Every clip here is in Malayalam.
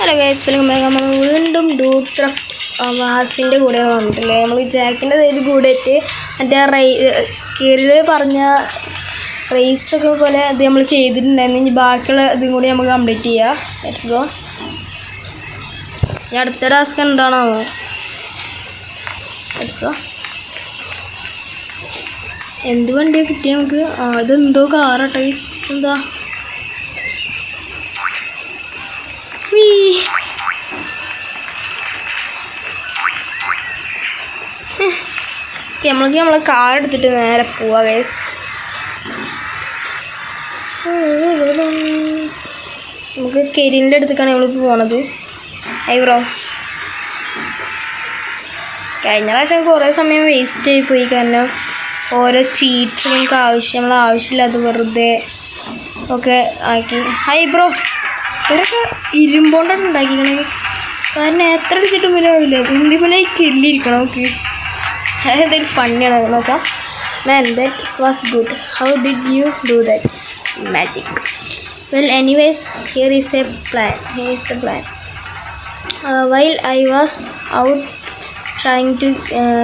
Hello guys, welcome back. നമ്മൾ വീണ്ടും ഡൂഡ് ക്രാഫ്റ്റ് വാസിൻ്റെ കൂടെ വന്നിട്ടില്ലേ. നമ്മൾ ജാക്കിൻ്റെ ഇത് കൂടെയിട്ട് മറ്റേ കീറിൽ പറഞ്ഞ റേസൊക്കെ പോലെ അത് നമ്മൾ ചെയ്തിട്ടുണ്ടായിരുന്നു. ഇനി ബാക്കിയുള്ള ഇതും കൂടി നമുക്ക് കംപ്ലീറ്റ് ചെയ്യാം. Let's go. ഇനി അടുത്ത ടാസ്ക് എന്താണാവോ? Let's go. എന്ത് വണ്ടിയാണ് കിട്ടിയ നമുക്ക്? ഇതെന്തോ കാറാട്ടോ ഗൈസ്. എന്താ നമ്മൾക്ക് നമ്മളെ കാർ എടുത്തിട്ട് നേരെ പോവാ ഗൈസ്. നമുക്ക് കെരിൻ്റെ അടുത്തേക്കാണ് നമ്മളിപ്പോൾ പോണത്. ബ്രോ, കഴിഞ്ഞ പ്രാവശ്യം കുറേ സമയം വേസ്റ്റ് ആയിപ്പോയി. കാരണം ഓരോ ചീറ്റ്സ് നമുക്ക് ആവശ്യമില്ലാതെ വെറുതെ ഒക്കെ ആക്കി. ബ്രോ, ഇവരൊക്കെ ഇരുമ്പോണ്ടാണ് ഉണ്ടാക്കിക്കണേ. കാരണം എത്ര അടിച്ചിട്ടും വിലവില്ല. എന്തിപോലെ ഈ കെല്ലിരിക്കണം നമുക്ക്. അതെന്തായാലും പണിയാണ് നോക്കാം. Man, that was good. How did you do that magic? Well, anyways, here is a plan. Here is the plan. While I was out trying to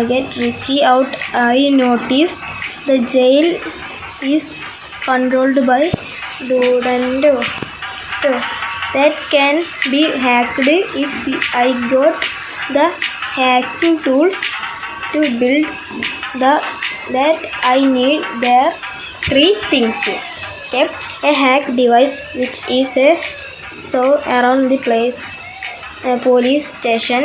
get Richie out, I noticed the jail is controlled by Dudando. That can be hacked if I got the hacking tools to build that I need. There are 3 things. Kept a hack device which is so around the place, a police station,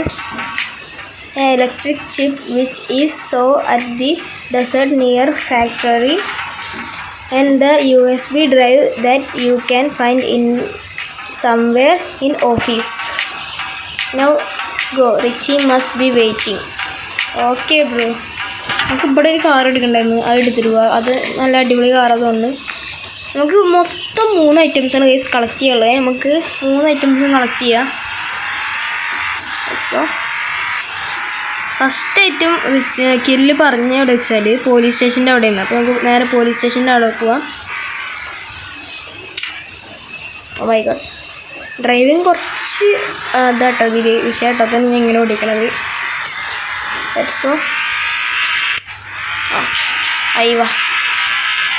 an electric chip which is so at the desert near factory, and the USB drive that you can find in somewhere in office. Now go. Richie must be waiting. Okay bro. നമുക്ക് ഇവിടെ ഒരു കാർ എടുക്കണ്ടായിരുന്നു, അത് എടുത്തിരുക. അത് നല്ല അടിപൊളി കാർ. അതുകൊണ്ട് നമുക്ക് മൊത്തം 3 ഐറ്റംസാണ് കേസ് കളക്ട് ചെയ്യാനുള്ളത്. നമുക്ക് 3 ഐറ്റംസും കളക്ട് ചെയ്യാം. ഫസ്റ്റ് ഐറ്റം കില്ല് പറഞ്ഞ എവിടെ വെച്ചാൽ പോലീസ് സ്റ്റേഷൻ്റെ അവിടെയാണ്. അപ്പോൾ നമുക്ക് നേരെ പോലീസ് സ്റ്റേഷൻ്റെ അവിടെ പോവാം. ഓ മൈ ഗോഡ്, ഡ്രൈവിങ് കുറച്ച് ഇതാട്ടോ ഇതിൽ വിഷയമായിട്ടോ. അപ്പം ഞാൻ ഇങ്ങനെ ഓടിക്കണത്. Let's go. അയ്യവാ,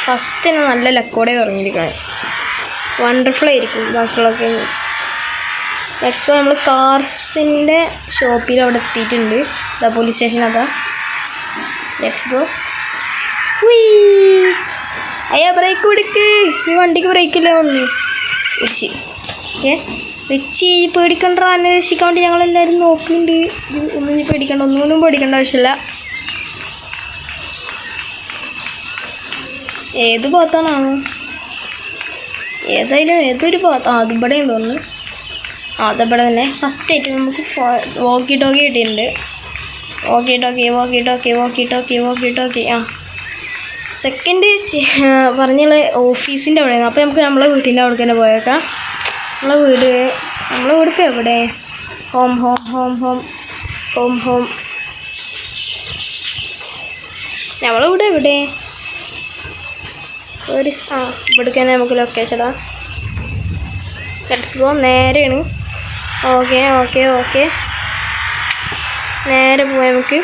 ഫസ്റ്റ് തന്നെ നല്ല ലക്കോടെ തുടങ്ങിയിരിക്കണേ. വണ്ടർഫുൾ ആയിരിക്കും ബാക്കിയുള്ളതൊക്കെ. Let's go. നമ്മൾ കാർസിൻ്റെ ഷോപ്പിൽ അവിടെ എത്തിയിട്ടുണ്ട്. ഇതാ പോലീസ് സ്റ്റേഷൻ. അതാ. Let's go. അയ്യാ, ബ്രേക്ക് കൊടുക്ക്. ഈ വണ്ടിക്ക് ബ്രേക്കില്ല ഒന്ന്. Ritchie, okay. റിച്ചി പേടിക്കണ്ട, അന്വേഷിക്കാൻ വേണ്ടി ഞങ്ങളെല്ലാവരും നോക്കുന്നുണ്ട്. ഒന്നും പേടിക്കണ്ട, ഒന്നും പേടിക്കേണ്ട ആവശ്യമില്ല. ഏത് ഭാഗത്താണോ? ഏതൊരു ഭാഗത്ത്? അതിവിടെയും തോന്നുന്നു. അതവിടെ തന്നെ. ഫസ്റ്റ് ആയിട്ട് നമുക്ക് വോക്കി ടോക്കി കിട്ടിയിട്ടുണ്ട്. Walkie talkie. സെക്കൻഡ് പറഞ്ഞുള്ള ഓഫീസിൻ്റെ അവിടെയാണ്. അപ്പോൾ നമുക്ക് നമ്മളെ വീട്ടിൻ്റെ അവിടെ തന്നെ പോയേക്കാം. നമ്മളെ വീട് ഇപ്പോൾ എവിടെ? ഹോം. നമ്മളെ വീട് എവിടെ? ഇവിടേക്ക് തന്നെ നമുക്ക് ലൊക്കേഷൻ ഇടാം. Let's go. നേരെയാണ്. ഓക്കെ. നേരെ പോയാൽ നമുക്ക്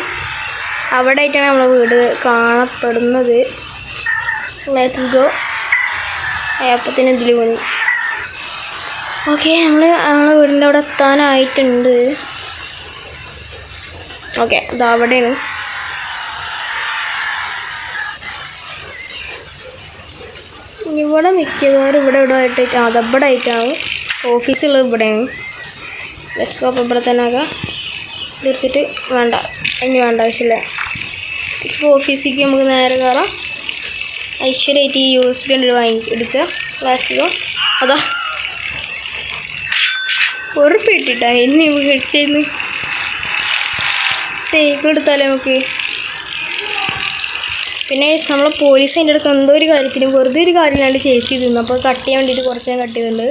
അവിടെ ആയിട്ടാണ് നമ്മളെ വീട് കാണപ്പെടുന്നത്. Let's go. അപ്പത്തിന് ഇതിൽ പോയി. ഓക്കെ, നമ്മളെ വീടിൻ്റെ അവിടെ എത്താനായിട്ടുണ്ട്. ഓക്കെ, അത് അവിടെയാണ്. ഇവിടെ മിക്കവാറും ഇവിടെ ആയിട്ട് അതവിടെ ആയിട്ടാണ് ഓഫീസുള്ളത്. ഇവിടെയാണ്. Let's go. അപ്പോൾ ഇവിടെ തന്നെ ആകാം. ഇതെടുത്തിട്ട് വേണ്ട ആവശ്യമില്ല. ഇപ്പോൾ ഓഫീസിലേക്ക് നമുക്ക് നേരെ കയറാം. ഐശ്വര്യമായിട്ട് ഈ USB എടുക്കുക. Let's go. അതാ ഉറപ്പിട്ടിട്ടാ എന്നെ കഴിച്ചിരുന്നു. സൈക്കിൾ എടുത്താലേ നമുക്ക്. പിന്നെ നമ്മളെ പോലീസ് അതിൻ്റെ അടുത്ത് എന്തോ ഒരു കാര്യത്തിന് വെറുതെ ഒരു കാര്യമില്ലാണ്ട് ചേച്ചി ചെയ്തിരുന്നു. അപ്പോൾ കട്ട് ചെയ്യാൻ വേണ്ടിയിട്ട് കുറച്ച് ഞാൻ കട്ട് ചെയ്തിട്ടുണ്ട്.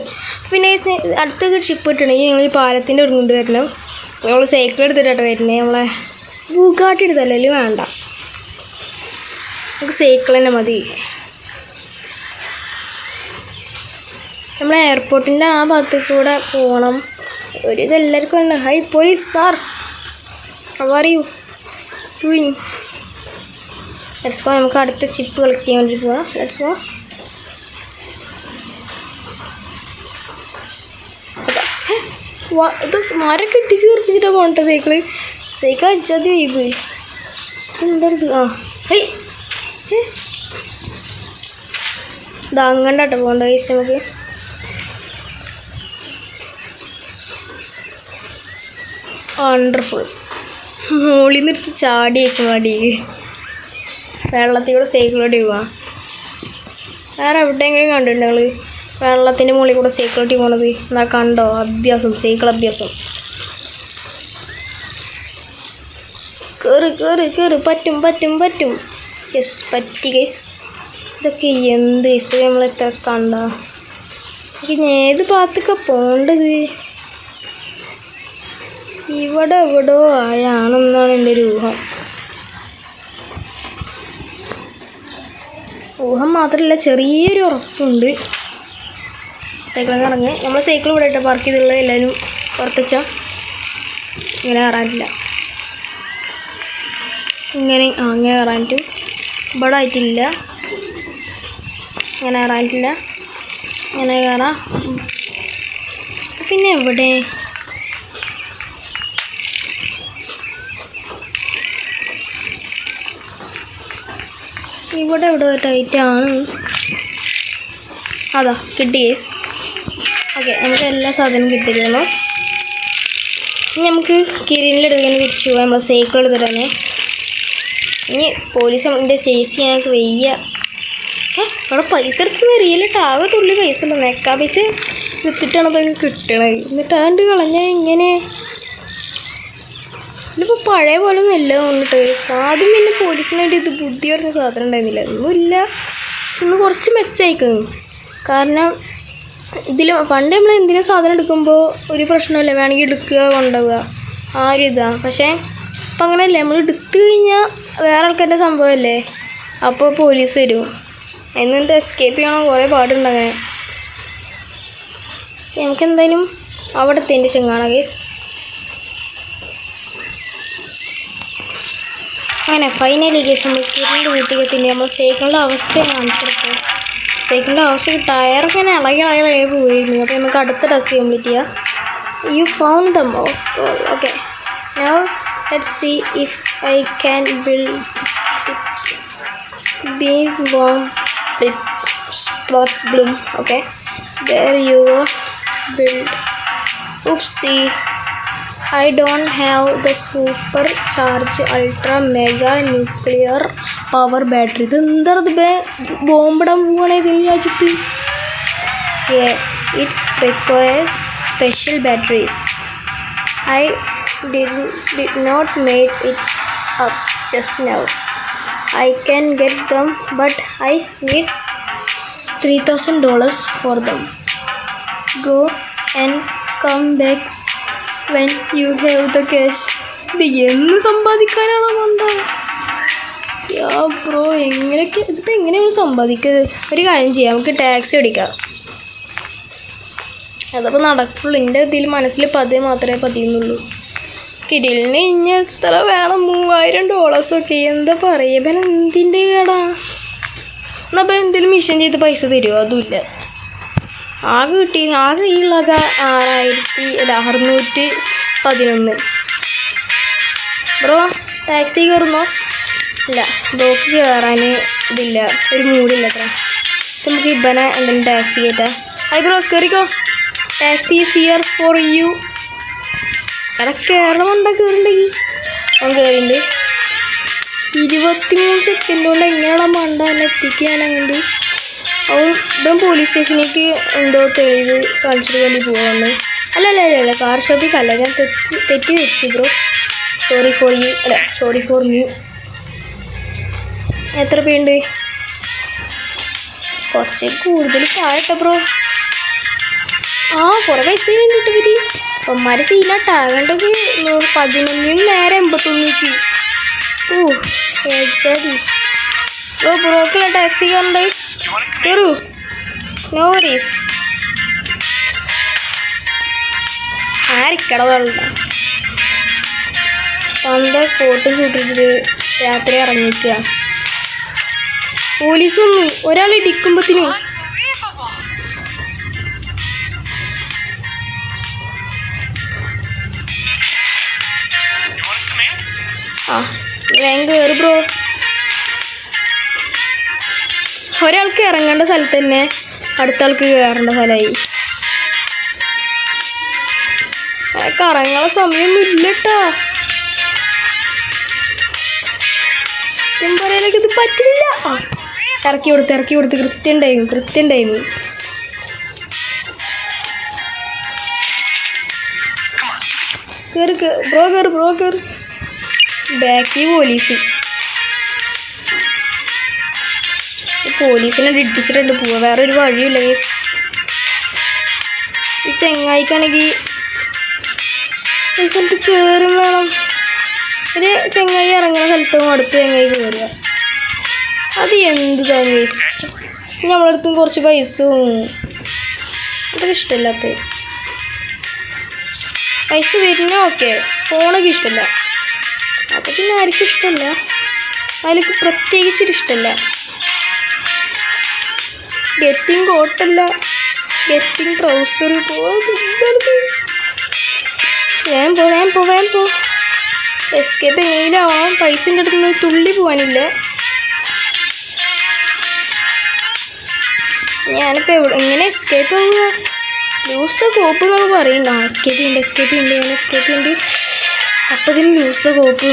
പിന്നെ അടുത്തൊരു ഷിപ്പ് ഇട്ടുണ്ടെങ്കിൽ ഞങ്ങൾ ഈ പാലത്തിൻ്റെ ഒരു കൊണ്ട് വരണം. നമ്മൾ സൈക്കിൾ എടുത്തിട്ടാണ് വരുന്നത്. നമ്മളെ ബുഗാട്ടി എടുത്തല്ലേ വേണ്ട, നമുക്ക് സൈക്കിൾ തന്നെ മതി. നമ്മൾ എയർപോർട്ടിൻ്റെ ആ ഭാഗത്തേക്ക് കൂടെ പോകണം. ഒരു ഇതെല്ലാവർക്കും ഉണ്ട്. High police sir, how are you doing? Let's go. നമുക്ക് അടുത്ത ചിപ്പ് കളക്ട് ചെയ്യാൻ വേണ്ടി പോവാം. Let's go. ഇത് മരം കെട്ടിച്ച് തീർപ്പിച്ചിട്ടാണ് പോകട്ടെ സൈക്കിള്. സൈക്കിൾ അടിച്ചാൽ വൈബ്. എന്തെടുത്ത് ഹൈ ഇതങ്ങണ്ടാട്ടോ പോകണ്ട കഴിച്ച് നമുക്ക്. വണ്ടർഫുൾ. മുകളിൽ നിന്ന് എടുത്ത് ചാടി വെച്ചു മടിയിൽ. വെള്ളത്തിൽ കൂടെ സൈക്കിളോട്ടി പോവാം. വേറെ എവിടെയെങ്കിലും കണ്ടിട്ടുണ്ട് നിങ്ങൾ വെള്ളത്തിൻ്റെ മുകളിൽ കൂടെ സൈക്കിളോട്ടി പോണത്? എന്നാൽ കണ്ടോ? അഭ്യാസം, സൈക്കിൾ അഭ്യാസം. കയറി കയറി കയറി. പറ്റും പറ്റും പറ്റും. യെസ് പറ്റി ഗൈസ്. ഇതൊക്കെ എന്ത് ഗൈസ് നമ്മളെത്ര കണ്ട. എനിക്ക് ഏത് ഭാഗത്തൊക്കെ പോകേണ്ടത്? ഇവിടെ എവിടെയോ ആയാണെന്നാണ് എൻ്റെ ഒരു ഊഹം മാത്രമല്ല, ചെറിയൊരു ഉറപ്പുണ്ട്. സൈക്കിളൊക്കെ ഇറങ്ങി നമ്മൾ സൈക്കിൾ ഇവിടെ ഇട്ട് പാർക്ക് ചെയ്തുള്ളത് എല്ലാവരും പുറത്തുവച്ചാൽ ഇങ്ങനെ കയറാനില്ല. ഇങ്ങനെ അങ്ങനെ കയറാനിട്ടും ഇവിടെ ആയിട്ടില്ല. ഇങ്ങനെ കയറാനിട്ടില്ല. ഇങ്ങനെ കയറാം. പിന്നെ എവിടെ ഇവിടെ എവിടെ ടൈറ്റാണ്. അതാ കിട്ടി കേസ്. ഓക്കെ, നമുക്ക് എല്ലാ സാധനവും കിട്ടിയിരുന്നു. ഇനി നമുക്ക് കിരീനിലെടുക്കാൻ തിരിച്ചു പോകാം. നമ്മൾ സൈക്കിൾ എടുത്തിട്ടാണ്. ഇനി പോലീസ് എൻ്റെ ചേസ് ചെയ്യാനൊക്കെ വയ്യ. അവിടെ പൈസ എടുത്ത് വരികയില്ലട്ടോ. ആകെ തുള്ളി പൈസ ഉണ്ടോ? നെക്കാ പൈസ വിത്തിട്ടാണ് അതൊക്കെ കിട്ടണത്. എന്നിട്ട് അതുകൊണ്ട് കളഞ്ഞാൽ ഇങ്ങനെ ഇതിപ്പോൾ പഴയ പോലെ ഒന്നും ഇല്ല തോന്നിട്ട്. ആദ്യം പിന്നെ പോലീസിനായിട്ട് ഇത് ബുദ്ധി പറഞ്ഞ സാധനം ഉണ്ടായിരുന്നില്ല. ഒന്നുമില്ല, പക്ഷെ ഒന്ന് കുറച്ച് മെച്ചമായിക്കണം. കാരണം ഇതിൽ പണ്ട് നമ്മൾ എന്തെങ്കിലും സാധനം എടുക്കുമ്പോൾ ഒരു പ്രശ്നമില്ല, വേണമെങ്കിൽ എടുക്കുക കൊണ്ടുപോവുക, ആ ഒരു ഇതാണ്. പക്ഷേ അപ്പം അങ്ങനെയല്ലേ, നമ്മൾ എടുത്തു കഴിഞ്ഞാൽ വേറെ ആൾക്കാരുടെ സംഭവമല്ലേ, അപ്പോൾ പോലീസ് വരും. എന്നിട്ട് എസ്കേപ്പ് ചെയ്യണം, കുറേ പാടുണ്ട്. അങ്ങനെ നമുക്കെന്തായാലും അവിടെ എത്തിയതിൻ്റെ ചെങ്ങാണ് കേസ്. അങ്ങനെ ഫൈനലി കേസ് നമ്മൾ കിരീൻ്റെ വീട്ടിലെത്തിൻ്റെ നമ്മൾ സൈക്കിളിൻ്റെ അവസ്ഥ കാണിച്ചെടുത്തത്. സൈക്കിളിൻ്റെ അവസ്ഥ ടയറൊക്കെ ഇങ്ങനെ ഇളകി പോയിരുന്നു. അപ്പോൾ നമുക്ക് അടുത്ത ടെസ്റ്റ് കംപ്ലീറ്റ് ചെയ്യാം. You found them. Okay, now let's see if I can build beam bomb splot bloom. Okay, there you build. Oopsie, I don't have the supercharged ultra mega nuclear power battery. ഇതെന്താ ബോംബിടാൻ പോവാണ് ഇതിൽ രാജ്യത്ത്. It requires special batteries. I did not make it up just now. I can get them, but I need $3,000 for them. Go and come back when you have the cash. ഇത് എന്ന് സമ്പാദിക്കാനാണോ ഉണ്ടാവുക? യാ ബ്രോ, എങ്ങനെയൊക്കെ ഇതിപ്പോൾ എങ്ങനെയാണ് സമ്പാദിക്കുന്നത്? ഒരു കാര്യം ചെയ്യാം, നമുക്ക് ടാക്സി ഓടിക്കാം. അതപ്പോൾ നടക്കുള്ളൂ. എൻ്റെ ഇതിൽ മനസ്സിൽ മാത്രമേ പതിയുന്നുള്ളൂ. കിരീലിന് ഇനി എത്ര വേണം? $3000. എന്താ പറയുക, ഇവൻ എന്തിൻ്റെ കേടാ? എന്നാൽ അപ്പോൾ എന്തെങ്കിലും മിഷൻ ചെയ്ത് പൈസ തരുമോ? അതുമില്ല. ആകെ ഈ ഉള്ളത് 611. ബ്രോ ടാക്സി കയറുന്നോ? ഇല്ല, ബ്രോക്ക് കയറാൻ ഇതില്ല, ഒരു മൂടില്ല അത്ര. നമുക്ക് ഇബനെ എന്തെങ്കിലും ടാക്സി കയറ്റാം. ഹായ് ബ്രോ, കയറിക്കോ. Taxi is here for you. എടാ കയറണമുണ്ടോ? കയറുണ്ടെങ്കിൽ അവൻ കയറിയിട്ടുണ്ട്. 23 സെക്കൻഡ് കൊണ്ട് എങ്ങനെയാണ് മണ്ട എന്നെ എത്തിക്കാനങ്ങണ്ട്. ഇതും പോലീസ് സ്റ്റേഷനിലേക്ക് എന്തോ തെളിവ് കാണിച്ചിട്ട് വേണ്ടി പോകാമെന്ന്. അല്ല കാർ ഷോപ്പിൽ ഞാൻ തെറ്റി വെച്ചു ബ്രോ. Sorry for you. എത്ര പേയുണ്ട്? കുറച്ച് കൂടുതൽ താഴട്ടെ ബ്രോ. കുറേ പൈസ കണ്ടിട്ട് ഇവര് ഒന്മാരെ സീനാട്ടാകേണ്ടത്. 11 നേരെ 81. ബ്രോക്കുള്ള ടാക്സി കണ്ട് കയറൂ. No worries. ആരിക്കട വേണ്ട പണ്ട് കോട്ടും ചൂട്ടിട്ട് രാത്രി ഇറങ്ങിക്കുക. പോലീസ് വന്നു ഒരാൾ ഇടിക്കുമ്പത്തിനും. ആ വേഗം കയറി ബ്രോ. ഒരാൾക്ക് ഇറങ്ങേണ്ട സ്ഥലത്ത് തന്നെ അടുത്ത ആൾക്ക് കയറേണ്ട സ്ഥലമായി. കറങ്ങാൻ സമയമൊന്നും ഇല്ല കേട്ടോ. പറയാനൊക്കെ ഇത് പറ്റില്ല. ആ ഇറക്കി കൊടുത്ത് കൃത്യം ടൈം. കയറി ബ്രോ കയറി. ബാക്കി പോലീസിനെ ഇടിച്ചിട്ടുണ്ട്. പോവാ വേറൊരു വഴിയില്ല. ഈ ചെങ്ങായിക്കാണെങ്കിൽ ഈ സ്ഥലത്ത് കയറും വേണം. ഒരു ചെങ്ങായി ഇറങ്ങുന്ന സ്ഥലത്തും അടുത്ത് ചെങ്ങായി കയറുക. അത് എന്താണ് വേസ്റ്റ്. നമ്മളടുത്തും കുറച്ച് പൈസ അതൊക്കെ ഇഷ്ടമില്ലാത്ത പൈസ വരുന്ന ഓക്കെ. ഫോണൊക്കെ ഇഷ്ടമല്ല. അപ്പോൾ പിന്നെ ആർക്കും ഇഷ്ടമല്ല. അതിലേക്ക് പ്രത്യേകിച്ചൊരു ഇഷ്ടമല്ല. ഗെറ്റിങ് കോട്ടല്ല, ഗെറ്റിങ് ട്രൗസർ. വേഗം പോ. എസ്കേപ്പ് എങ്ങനെയും ആവാം. പൈസൻ്റെ അടുത്ത് നിന്ന് തുള്ളി പോകാനില്ല. ഞാനിപ്പോൾ എങ്ങനെ എസ്കേപ്പ് ആവുക? ലൂസ് ദ കോപ്പ് എന്നൊക്കെ പറയും. എസ്കേപ്പ് ഉണ്ട്. അപ്പം ഇതിന് ലൂസ് ദ കോപ്പ്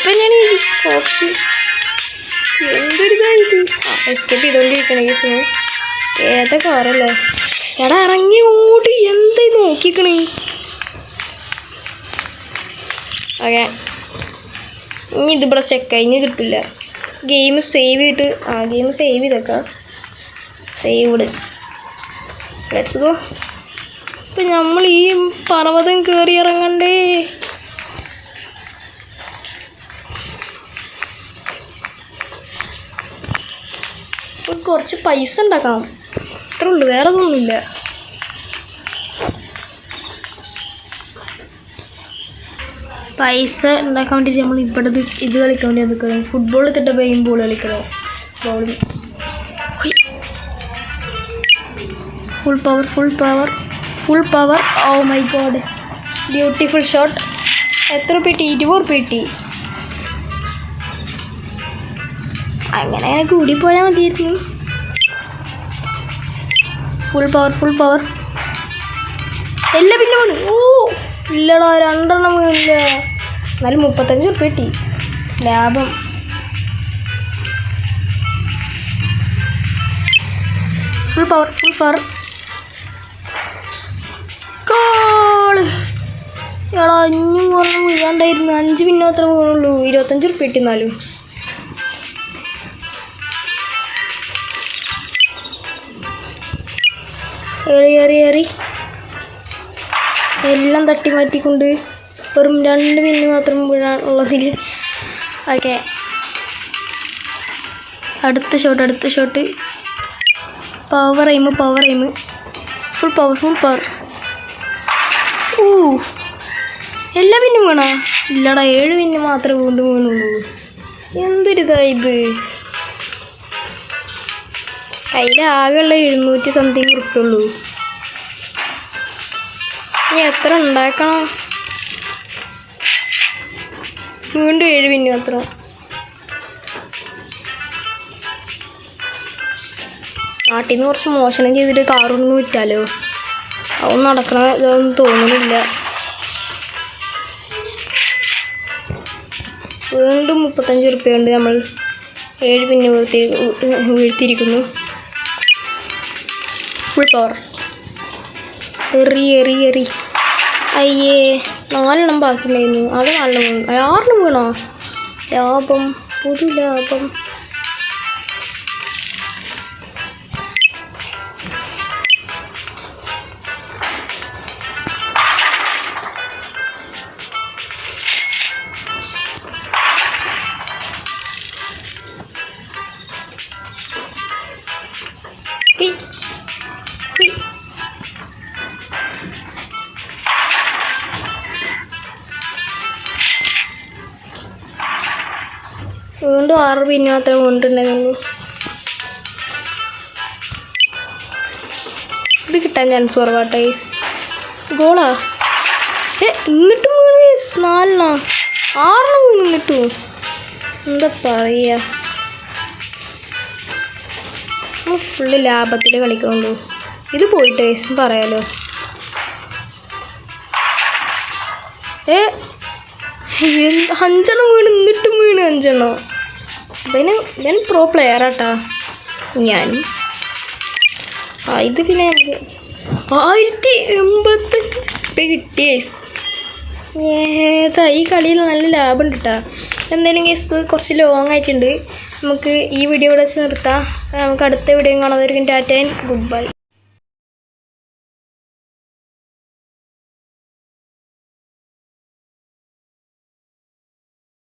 തന്നെയാണ്. കോപ്സ് എന്തൊരിതായത്. എസ്കേപ്പ് ചെയ്തുകൊണ്ടിരിക്കണേ. ഏതാ കാറല്ലേ? എടാ ഇറങ്ങി ഓടി. എന്താ നോക്കിക്കണേ? ഓക്കെ ഇനി ഇതിവിടെ ചെക്കായി. ഇനി കിട്ടില്ല. ഗെയിം സേവ് ചെയ്തേക്കാം. സേവ്ഡ്. Let's go. ഇപ്പം നമ്മൾ ഈ പർവ്വതം കയറി ഇറങ്ങണ്ടേ? കുറച്ച് പൈസ ഉണ്ടാക്കണം. അത്രേ ഉള്ളൂ, വേറെ ഒന്നുമില്ല. പൈസ ഉണ്ടാക്കാൻ വേണ്ടിയിട്ട് നമ്മൾ ഇവിടെ ഇത് കളിക്കാൻ വേണ്ടി നിൽക്കണം. ഫുട്ബോൾ എടുത്തിട്ട് ബോൾ കളിക്കണം. ബോളിൽ full power. Oh my god, beautiful shot. എത്ര രൂപ കിട്ടി? 20 രൂപ കിട്ടി. അങ്ങനെ കൂടിപ്പോയാൽ മതിയായിരുന്നു. Full power. എല്ലാം പിന്നെ വീണ്. ഓ ഇല്ലടാ, 2 എണ്ണം വീണില്ല. എന്നാലും 35 രൂപ കിട്ടി. ലാഭം. Full power. ഗോള്. എടാ ഇഞ്ഞും കുറഞ്ഞ് വീഴാണ്ടായിരുന്നു. 5 മിനിറ്റ് മാത്രമേ വീണുള്ളൂ. 25 രൂപ കിട്ടി. എന്നാലും ഏറി എല്ലാം തട്ടി മാറ്റിക്കൊണ്ട് വെറും 2 മിനിറ്റ് മാത്രം വീഴാനുള്ളതിൽ. ഓക്കെ, അടുത്ത shot. Power aim. Full power. എല്ലാ പിന്നും വീണോ? ഇല്ലടാ, 7 മിനിറ്റ് മാത്രമേ വീണുള്ളൂ. എന്തൊരിതായത്. കയ്യിലാകെയുള്ള 700 സംതിങ് ഉറുപ്പുള്ളൂ. ഇനി എത്ര ഉണ്ടാക്കണം? വീണ്ടും 7 മിനിറ്റ് മാത്രം. നാട്ടിൽ നിന്ന് കുറച്ച് മോഷണം ചെയ്തിട്ട് കാറൊന്നും വിറ്റാലോ. അതൊന്നും നടക്കണ ഇതൊന്നും തോന്നുന്നില്ല. വീണ്ടും 35 രൂപ കൊണ്ട് നമ്മൾ 7 മിനിറ്റ് വീഴ്ത്തിയിരിക്കുന്നു. Full power. എറി. അയ്യേ, 4 എണ്ണം ബാക്കിയുണ്ടായിരുന്നു. അത് 4 വീണു. 6 വീണോ? ലാഭം, പുതു ലാഭം. വീണ്ടും 6 പിന്നെ മാത്രമേ കൊണ്ടിട്ടുണ്ടായിരുന്നുള്ളൂ. ഇത് കിട്ടാൻ ചാൻസ് കുറവാട്ടോ ഗൈസ്. ഗോളാ ഇങ്ങോട്ടും വീണ് ഗൈസ്. 4 6 വീണ് ഇങ്ങോട്ടും. എന്താ പറയുക, നമ്മൾ ഫുള്ള് ലാഭത്തിൽ കളിക്കുന്നുള്ളൂ. ഇത് പോയിട്ട് ഗൈസ് പറയാലോ. 5 വീണ് ഇങ്ങോട്ടും വീണ് 5. പിന്നെ ഞാൻ പ്രോ പ്ലെയറാട്ടാ ഞാനും. ഇത് പിന്നെ നമുക്ക് 1085 കിട്ടിയ ഏതാ ഈ കളിയിൽ നല്ല ലാഭം ഉണ്ട് കേട്ടോ. എന്തായാലും കേസ് കുറച്ച് ലോങ് ആയിട്ടുണ്ട്. നമുക്ക് ഈ വീഡിയോ ഇവിടെ വെച്ച് നിർത്താം. നമുക്ക് അടുത്ത വീഡിയോ കാണാതായിരിക്കും. Tata and good by.